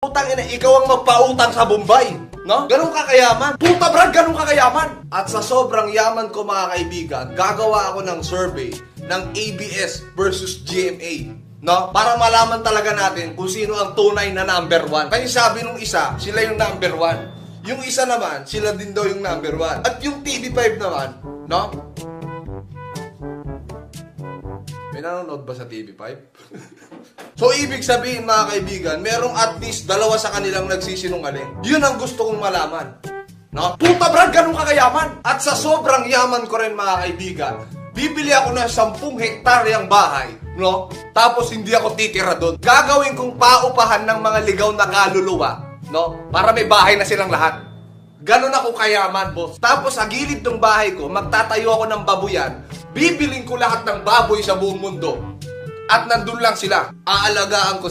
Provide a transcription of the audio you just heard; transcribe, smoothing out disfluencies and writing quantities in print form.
Putang ina, ikaw ang magpautang sa Bombay, no? Ganun ka kayaman. Puta brad, ganun ka kayaman. At sa sobrang yaman ko mga kaibigan, gagawa ako ng survey ng ABS versus GMA, no? Para malaman talaga natin kung sino ang tunay na number one. Kasi sabi nung isa, sila yung number one. Yung isa naman, sila din daw yung number one. At yung TV5 naman, no? May nanonood ba sa TV5? So, ibig sabihin mga kaibigan, merong at least dalawa sa kanilang nagsisinungaling. Yun ang gusto kong malaman. No? Puta brad, ganun ka kayaman. At sa sobrang yaman ko rin mga kaibigan, bibili ako ng 10 hektaryang bahay. No? Tapos hindi ako titira doon. Gagawin kong paupahan ng mga ligaw na kaluluwa. No? Para may bahay na silang lahat. Ganun ako kayaman, boss. Tapos sa gilid ng bahay ko, magtatayo ako ng babuyan. Bibiling ko lahat ng baboy sa buong mundo. At nandun lang sila. Aalagaan ko